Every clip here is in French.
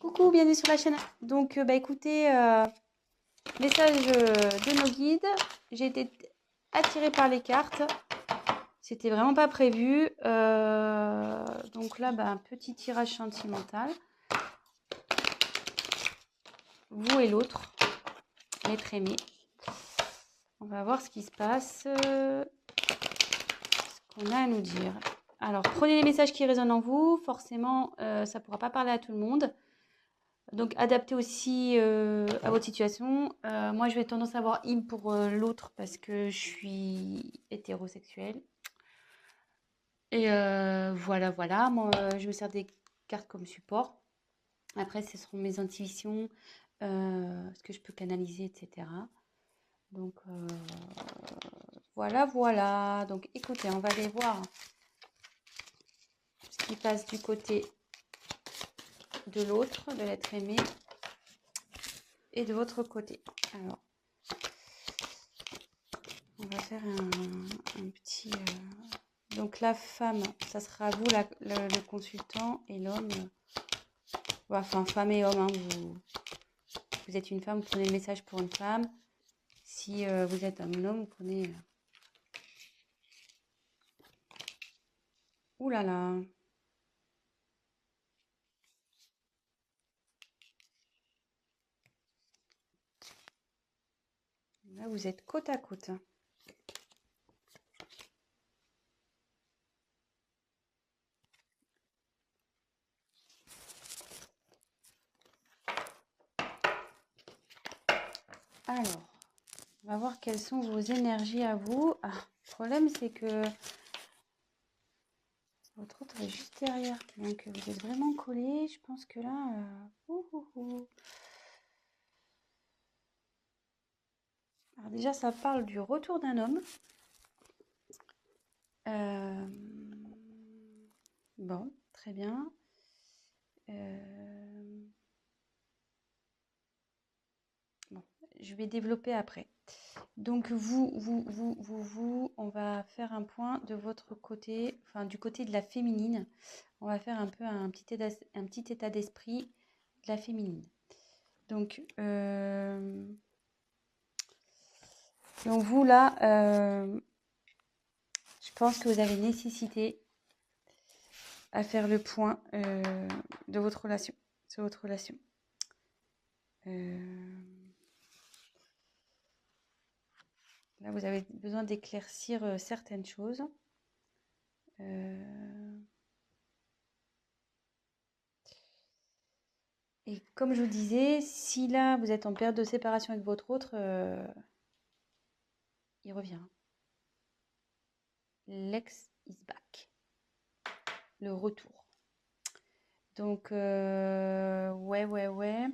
Coucou, bienvenue sur la chaîne. Donc, écoutez, message de nos guides. J'ai été attirée par les cartes. C'était vraiment pas prévu. Donc là, un petit tirage sentimental. Vous et l'autre, l'être aimé. On va voir ce qui se passe, ce qu'on a à nous dire. Alors, prenez les messages qui résonnent en vous. Forcément, ça ne pourra pas parler à tout le monde. Donc, adaptez aussi à votre situation. Moi, je vais tendance à avoir im pour l'autre parce que je suis hétérosexuelle. Et voilà. Moi, je me sers des cartes comme support. Après, ce seront mes intuitions, ce que je peux canaliser, etc. Donc, voilà. Donc, écoutez, on va aller voir ce qui passe du côté de l'autre, de l'être aimé, et de votre côté. Alors, on va faire un petit... Donc la femme, ça sera vous le consultant, et l'homme, enfin femme et homme, hein, vous êtes une femme, vous prenez le message pour une femme. Si vous êtes un homme, vous prenez... Ouh là là. Là, vous êtes côte à côte. Alors, on va voir quelles sont vos énergies à vous. Ah, le problème, c'est que votre autre est juste derrière. Donc, vous êtes vraiment collés. Je pense que là... Alors déjà, ça parle du retour d'un homme. Bon, très bien. Bon, je vais développer après. Donc on va faire un point de votre côté, enfin du côté de la féminine. On va faire un peu un petit état d'esprit de la féminine. Donc vous là, je pense que vous avez nécessité à faire le point de votre relation, sur votre relation. Là, vous avez besoin d'éclaircir certaines choses. Et comme je vous disais, si là, vous êtes en période de séparation avec votre autre, il revient. L'ex is back. Le retour. Donc, ouais.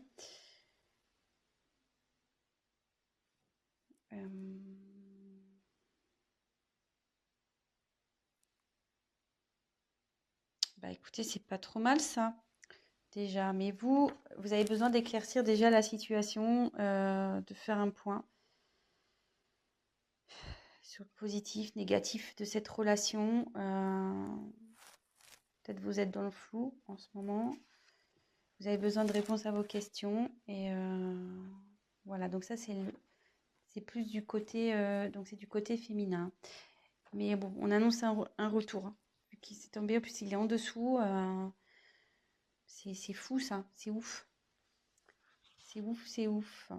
Écoutez, c'est pas trop mal ça, déjà. Mais vous avez besoin d'éclaircir déjà la situation, de faire un point sur le positif, négatif de cette relation. Peut-être vous êtes dans le flou en ce moment. Vous avez besoin de réponses à vos questions. Et voilà, donc ça, c'est plus du côté, donc c'est du côté féminin. Mais bon, on annonce un retour. Hein, qui s'est tombé, en plus il est en dessous. C'est fou ça, c'est ouf. C'est ouf.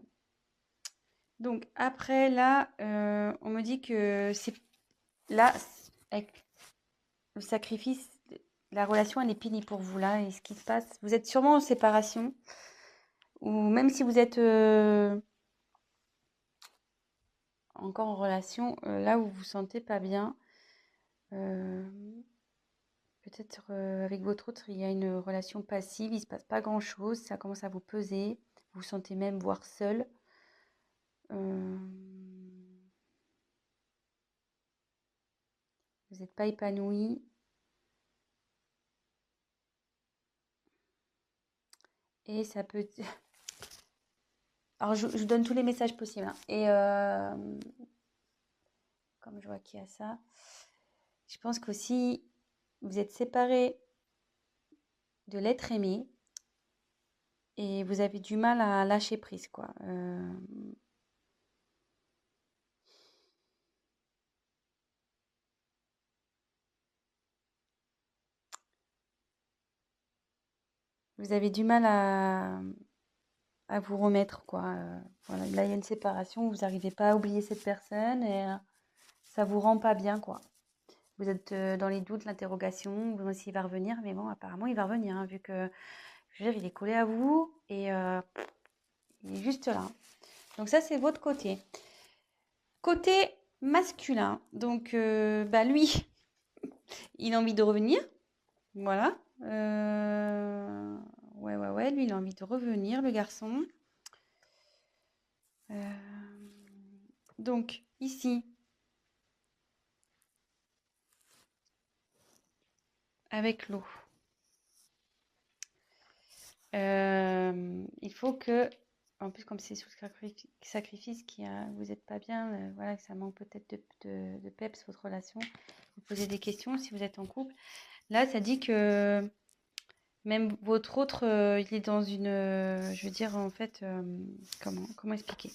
Donc après là, on me dit que c'est là, avec le sacrifice, la relation elle est finie pour vous là. Et ce qui se passe, vous êtes sûrement en séparation. Ou même si vous êtes encore en relation, là où vous vous sentez pas bien, peut-être avec votre autre, il y a une relation passive, il se passe pas grand-chose, ça commence à vous peser, vous vous sentez même voire seul. Vous n'êtes pas épanoui. Et ça peut... Alors, je vous donne tous les messages possibles. Hein. Et comme je vois qu'il y a ça, je pense qu'aussi, vous êtes séparés de l'être aimé. et vous avez du mal à lâcher prise, quoi. Vous avez du mal à vous remettre, quoi. Voilà, là, il y a une séparation, vous n'arrivez pas à oublier cette personne et ça vous rend pas bien, quoi. Vous êtes dans les doutes, l'interrogation, vous demandez s'il va revenir, mais bon, apparemment, il va revenir, hein, vu que, je veux dire, il est collé à vous et il est juste là. Donc ça, c'est votre côté. Côté masculin, donc bah lui, il a envie de revenir, voilà. Ouais, lui, il a envie de revenir, le garçon. Donc ici, avec l'eau, il faut que, en plus comme c'est sous sacrifice, vous n'êtes pas bien, voilà, que ça manque peut-être de peps votre relation, vous posez des questions si vous êtes en couple. Là, ça dit que même votre autre, il est dans une, je veux dire en fait, comment expliquer?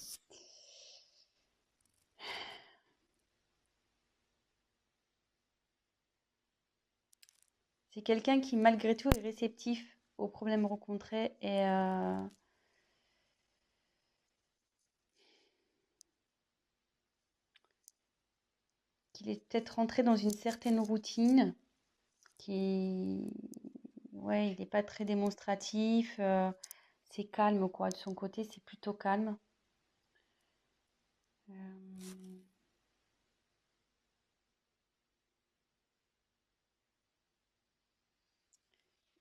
C'est quelqu'un qui malgré tout est réceptif aux problèmes rencontrés et qu'il est peut-être rentré dans une certaine routine qui, ouais, il n'est pas très démonstratif, c'est calme quoi, de son côté, c'est plutôt calme. Euh,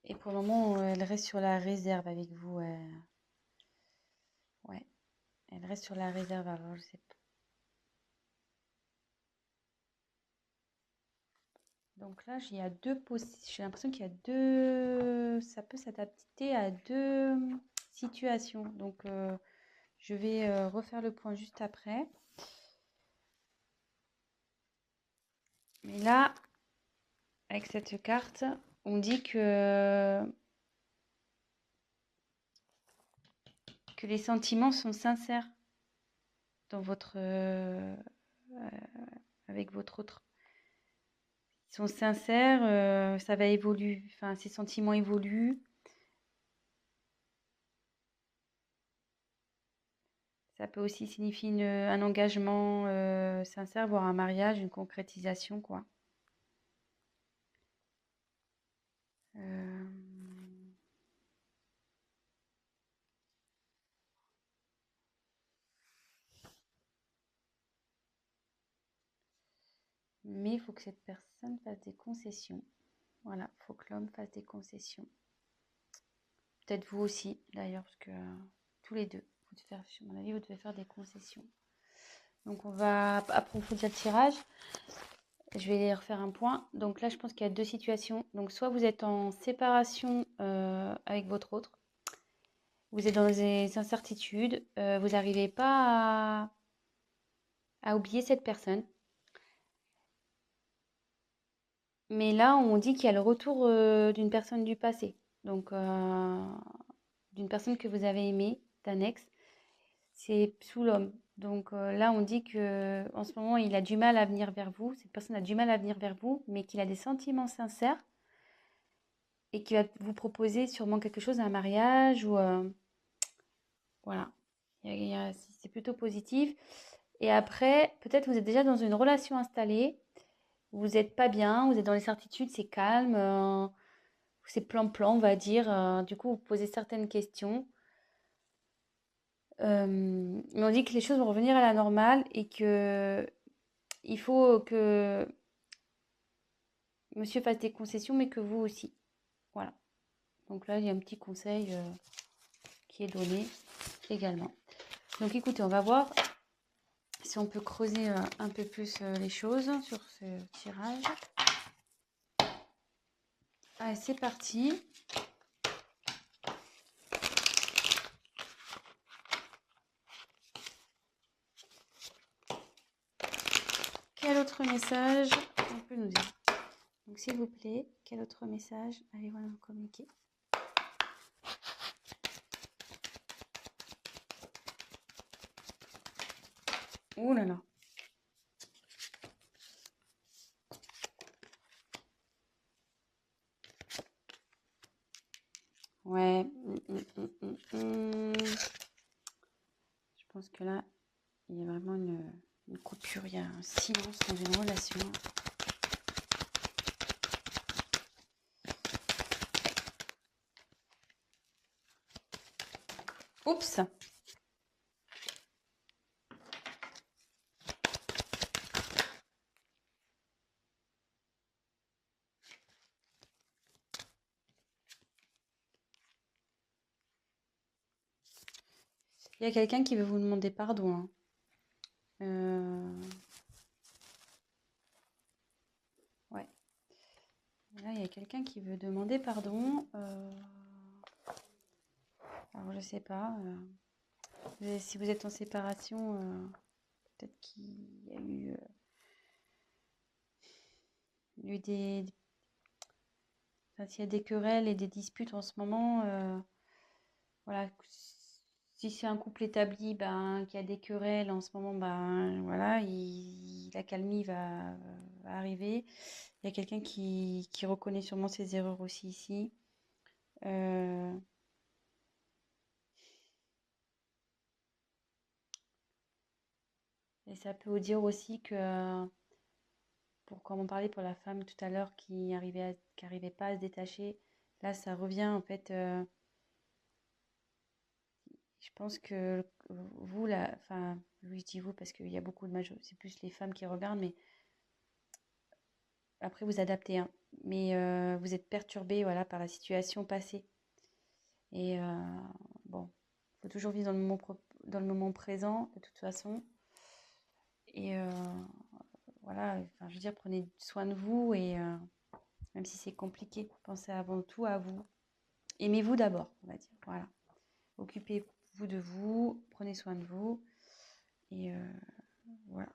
et pour le moment, elle reste sur la réserve avec vous. Ouais, elle reste sur la réserve. Alors, je sais pas. Donc là, il y a deux j'ai l'impression qu'il y a deux, ça peut s'adapter à deux situations. Donc, je vais refaire le point juste après. Mais là, avec cette carte, on dit que les sentiments sont sincères dans avec votre autre. Ils sont sincères, ça va évoluer, enfin, ces sentiments évoluent. Ça peut aussi signifier un engagement sincère, voire un mariage, une concrétisation, quoi. Euh, Mais il faut que cette personne fasse des concessions. Voilà, il faut que l'homme fasse des concessions. Peut-être vous aussi, d'ailleurs, parce que tous les deux, à mon avis, vous devez faire des concessions. Donc, on va approfondir le tirage. Je vais refaire un point. Donc là, je pense qu'il y a deux situations. Donc, soit vous êtes en séparation avec votre autre, vous êtes dans des incertitudes, vous n'arrivez pas à oublier cette personne. Mais là, on dit qu'il y a le retour d'une personne du passé. Donc, d'une personne que vous avez aimée, d'un ex. C'est sous l'homme. Donc là, on dit que en ce moment, il a du mal à venir vers vous. Cette personne a du mal à venir vers vous, mais qu'il a des sentiments sincères et qu'il va vous proposer sûrement quelque chose, un mariage ou voilà. C'est plutôt positif. Et après, peut-être vous êtes déjà dans une relation installée. Vous n'êtes pas bien, vous êtes dans les certitudes, c'est calme, c'est plan-plan, on va dire. Du coup, vous posez certaines questions. Mais on dit que les choses vont revenir à la normale et que il faut que monsieur fasse des concessions, mais que vous aussi. Voilà. Donc là, il y a un petit conseil qui est donné également. Donc écoutez, on va voir si on peut creuser un peu plus les choses sur ce tirage. Allez, c'est parti. Quel autre message on peut nous dire? Donc s'il vous plaît, quel autre message allez-vous nous communiquer? Oh là là. Ouais. Je pense que là, il y a vraiment une coupure, il y a un silence dans une relation. Oups. Il y a quelqu'un qui veut vous demander pardon. Hein. Ouais. Là, il y a quelqu'un qui veut demander pardon. Alors, je sais pas. Si vous êtes en séparation, peut-être qu'il y a eu des... Enfin, s'il y a des querelles et des disputes en ce moment, voilà. Si c'est un couple établi, ben, qui a des querelles en ce moment, ben, voilà, la calmie va arriver. Il y a quelqu'un qui reconnaît sûrement ses erreurs aussi ici. Et ça peut vous dire aussi que, comme on parlait pour la femme tout à l'heure qui arrivait pas à se détacher, là ça revient en fait. Je pense que vous, là, enfin, oui, je dis vous parce qu'il y a beaucoup de c'est plus les femmes qui regardent, mais après vous adaptez, hein. Mais vous êtes perturbé, voilà, par la situation passée. Et bon, il faut toujours vivre dans le moment présent, de toute façon. Et voilà, enfin, je veux dire, prenez soin de vous et même si c'est compliqué, pensez avant tout à vous. Aimez-vous d'abord, on va dire. Voilà. Occupez-vous de vous, prenez soin de vous. Et voilà.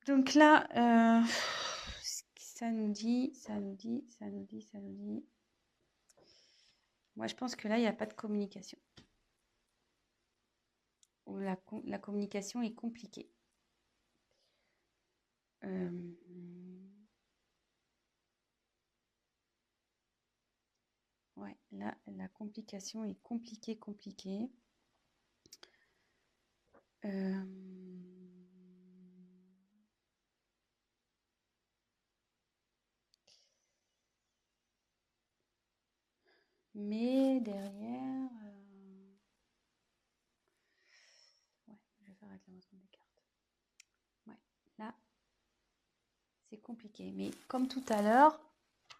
Donc là, ça nous dit. Moi, je pense que là, il n'y a pas de communication. Ou la communication est compliquée. Ouais, là, la complication est compliquée. Mais derrière, ouais, je vais faire avec l'avancement des cartes. Ouais, là, c'est compliqué. Mais comme tout à l'heure,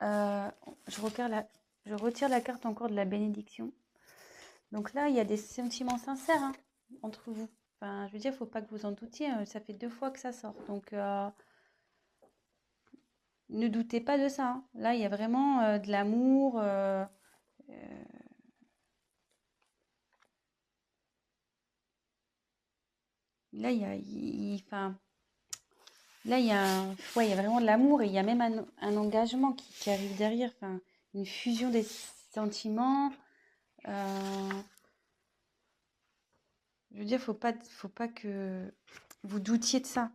je retire la carte encore de la bénédiction. Donc là, il y a des sentiments sincères, hein, entre vous. Enfin, je veux dire, il ne faut pas que vous en doutiez. Ça fait 2 fois que ça sort. Donc, ne doutez pas de ça. Hein. Là, il y a vraiment de l'amour. Là, enfin, là, ouais, il y a vraiment de l'amour et il y a même un engagement qui arrive derrière. Enfin, une fusion des sentiments. Je veux dire, faut pas que vous doutiez de ça.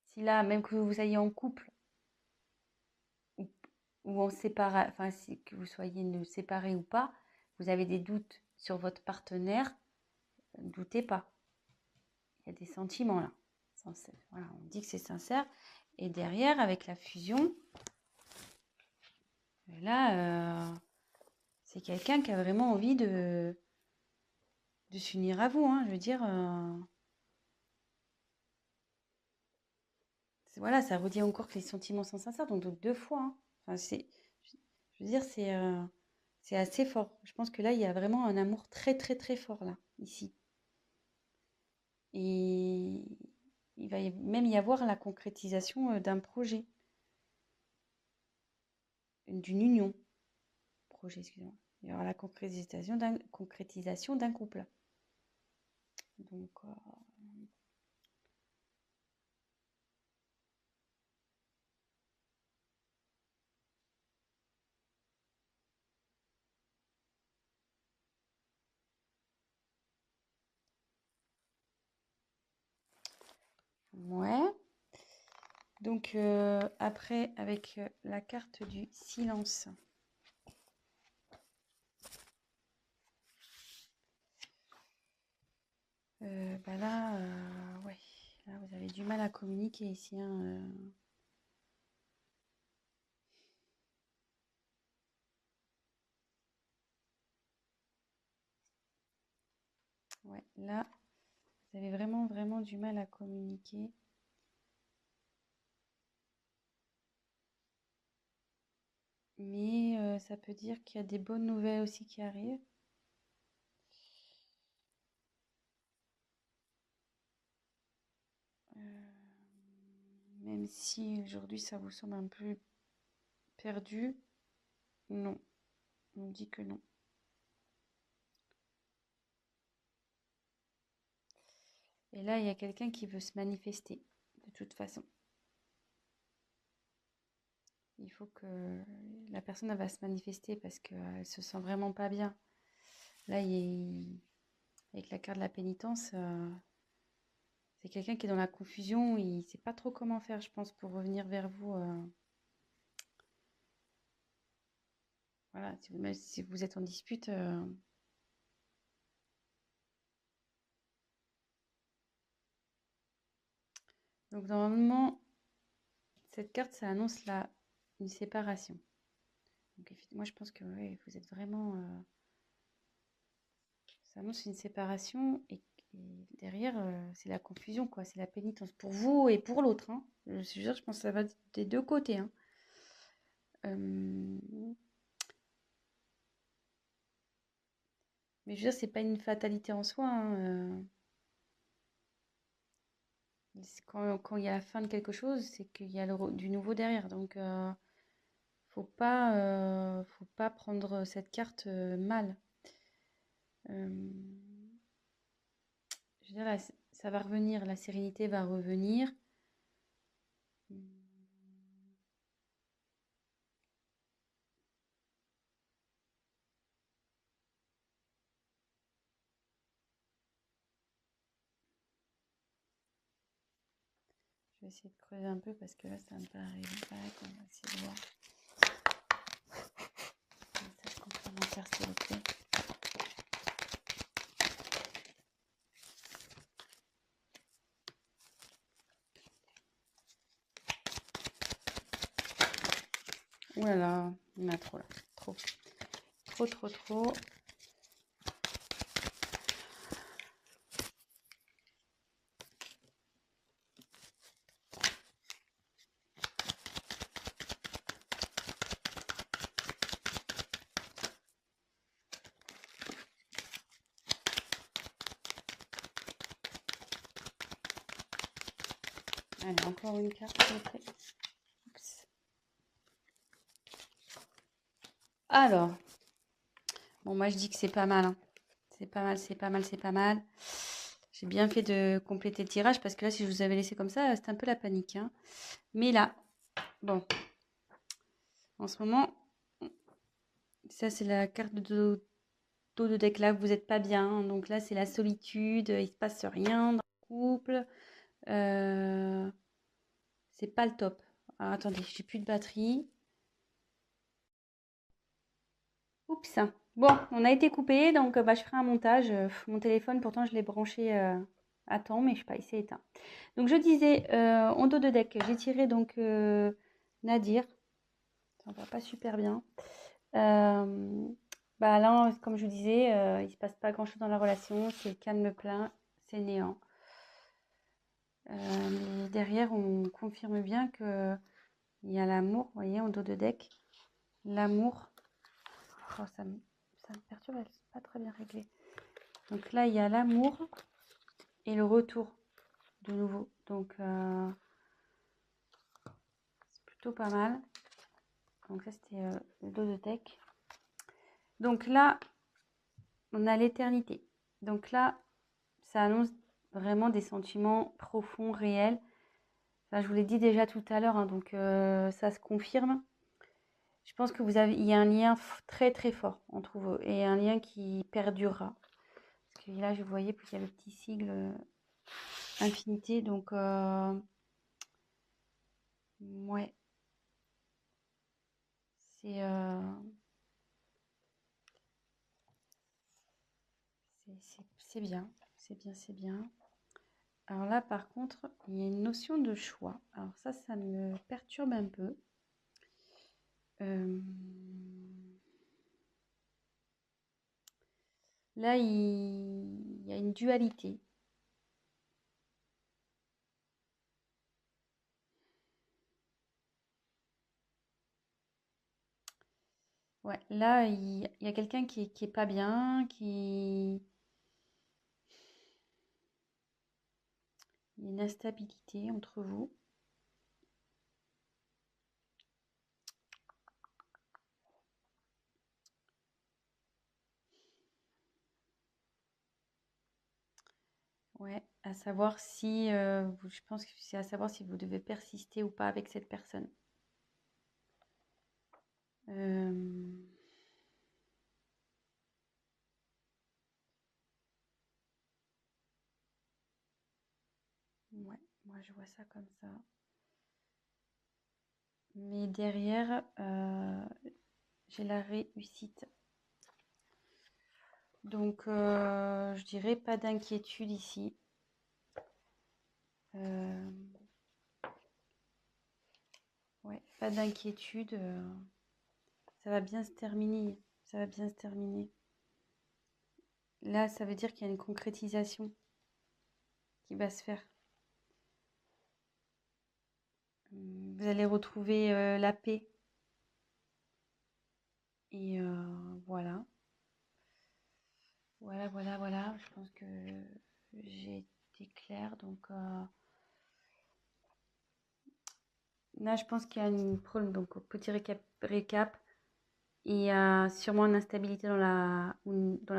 Si là, même que vous soyez en couple ou, ou en séparation, enfin, que vous soyez séparés ou pas, vous avez des doutes sur votre partenaire, ne doutez pas. Il y a des sentiments là. Voilà, on dit que c'est sincère. Et derrière, avec la fusion, là, c'est quelqu'un qui a vraiment envie de s'unir à vous. Hein. Je veux dire, voilà, ça redit encore que les sentiments sont sincères, donc 2 fois. Hein. Enfin, je veux dire, c'est assez fort. Je pense que là, il y a vraiment un amour très, très, très fort, là, ici. Et il va même y avoir la concrétisation d'un projet, d'une union. Projet, excusez-moi. Il y aura la concrétisation d'un couple. Donc, Ouais. Donc, après, avec la carte du silence. Bah là, ouais. Là, vous avez du mal à communiquer ici, hein, Ouais, là, vous avez vraiment, vraiment du mal à communiquer. Mais ça peut dire qu'il y a des bonnes nouvelles aussi qui arrivent. Même si aujourd'hui ça vous semble un peu perdu, non, on me dit que non. Et là, il y a quelqu'un qui veut se manifester, de toute façon. Il faut que la personne elle va se manifester parce qu'elle se sent vraiment pas bien. Là, avec la carte de la pénitence, c'est quelqu'un qui est dans la confusion. Il ne sait pas trop comment faire, je pense, pour revenir vers vous. Voilà, même si vous êtes en dispute. Donc, normalement, cette carte, ça annonce une séparation. Donc, moi, je pense que ouais, vous êtes vraiment. Ça annonce une séparation et derrière, c'est la confusion, quoi. C'est la pénitence pour vous et pour l'autre, hein. Je pense que ça va des deux côtés, hein. Mais je veux dire, c'est pas une fatalité en soi, hein, quand il y a la fin de quelque chose, c'est qu'il y a du nouveau derrière. Donc, faut pas prendre cette carte mal. Euh, je veux dire, là, ça va revenir, la sérénité va revenir. Je vais essayer de creuser un peu parce que là, ça me paraît pas. On va essayer de voir. Message complémentaire, s'il vous plaît. Ouh là là, il y en a trop là. Trop. Trop, trop, trop. Allez, encore une carte, s'il vous plaît. Oups. Alors, bon, moi je dis que c'est pas mal, hein. C'est pas mal, c'est pas mal, c'est pas mal. J'ai bien fait de compléter le tirage parce que là, si je vous avais laissé comme ça, c'était un peu la panique, hein. Mais là, bon, en ce moment, ça c'est la carte de dos de deck là, vous n'êtes pas bien, hein. Donc là, c'est la solitude, il se passe rien dans le couple. C'est pas le top. Alors, attendez, j'ai plus de batterie. Oups. Bon, on a été coupé, donc bah, je ferai un montage. Mon téléphone, pourtant, je l'ai branché à temps, mais je sais pas, il s'est éteint. Donc, je disais, en dos de deck, j'ai tiré donc Nadir. Ça va pas super bien. Bah là, comme je vous disais, il se passe pas grand-chose dans la relation. C'est calme plein, c'est néant. Mais derrière, on confirme bien que il y a l'amour, vous voyez, en dos de deck. L'amour. Oh, ça me perturbe, c'est pas très bien réglé. Donc là, il y a l'amour et le retour de nouveau. Donc, c'est plutôt pas mal. Donc ça, c'était le dos de deck. Donc là, on a l'éternité. Donc là, ça annonce vraiment des sentiments profonds, réels. Enfin, je vous l'ai dit déjà tout à l'heure, hein, donc ça se confirme. Je pense que il y a un lien très très fort entre vous et un lien qui perdurera. Parce que là, je voyais qu'il y a le petit sigle infinité. Donc, ouais, c'est c'est bien. C'est bien, c'est bien. Alors là, par contre, il y a une notion de choix. Alors ça me perturbe un peu. Là, il y a une dualité. Ouais, là, il y a quelqu'un qui est pas bien, il y a une instabilité entre vous. Ouais, à savoir si, je pense que c'est à savoir si vous devez persister ou pas avec cette personne. Euh, ouais, moi je vois ça comme ça. Mais derrière, j'ai la réussite. Donc, je dirais pas d'inquiétude ici. Ouais, pas d'inquiétude. Ça va bien se terminer. Ça va bien se terminer. Là, ça veut dire qu'il y a une concrétisation qui va se faire. Vous allez retrouver la paix. Et voilà. Voilà. Je pense que j'ai été claire. Donc là, je pense qu'il y a une problème. Donc, petit récap. Il y a sûrement une instabilité dans la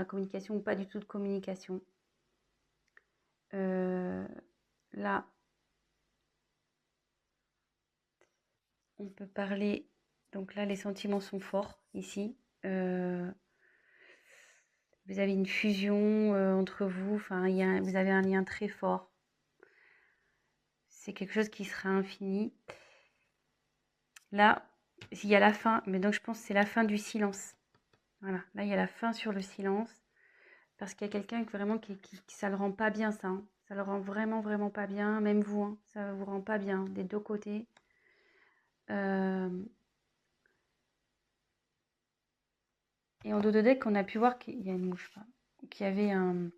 communication ou pas du tout de communication. Là, on peut parler. Donc là, les sentiments sont forts ici. Vous avez une fusion entre vous. Enfin, vous avez un lien très fort. C'est quelque chose qui sera infini. Là, il y a la fin. Mais donc, je pense que c'est la fin du silence. Voilà. Là, il y a la fin sur le silence. Parce qu'il y a quelqu'un vraiment qui ça le rend pas bien, ça. Hein. Ça le rend vraiment pas bien. Même vous, hein, ça vous rend pas bien des deux côtés. Et en dos de deck, on a pu voir qu'il y a une mouche, qu'il y avait un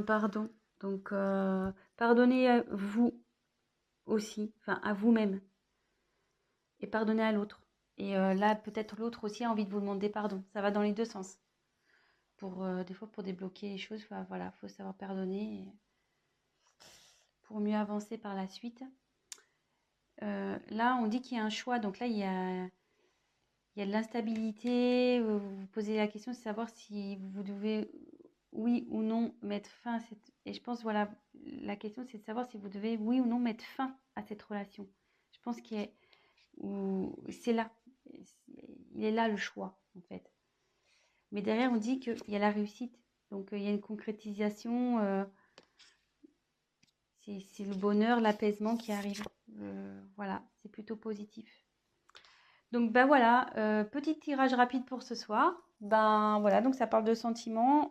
pardon. Donc, pardonnez à vous aussi, enfin à vous-même, et pardonnez à l'autre. Et là, peut-être l'autre aussi a envie de vous demander pardon. Ça va dans les deux sens. Des fois, pour débloquer les choses, voilà, faut savoir pardonner pour mieux avancer par la suite. Là, on dit qu'il y a un choix. Donc là, il y a de l'instabilité. Vous vous posez la question de savoir si vous devez, oui ou non, mettre fin à cette... Et je pense, voilà, la question, c'est de savoir si vous devez, oui ou non, mettre fin à cette relation. Je pense que c'est là. Il est là le choix, en fait. Mais derrière, on dit qu'il y a la réussite. Donc, il y a une concrétisation. C'est le bonheur, l'apaisement qui arrive. Voilà, c'est plutôt positif. Donc ben voilà, petit tirage rapide pour ce soir. Ben voilà, donc ça parle de sentiments,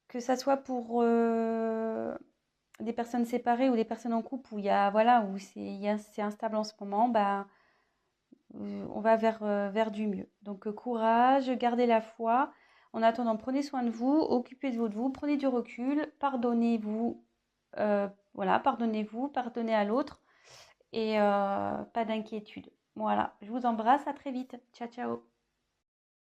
que ça soit pour des personnes séparées ou des personnes en couple où il y a voilà où c'est instable en ce moment. Ben on va vers du mieux. Donc courage, gardez la foi. En attendant, prenez soin de vous, occupez-vous de vous, prenez du recul, pardonnez-vous, voilà, pardonnez-vous, pardonnez à l'autre et pas d'inquiétude. Voilà, je vous embrasse, à très vite. Ciao, ciao.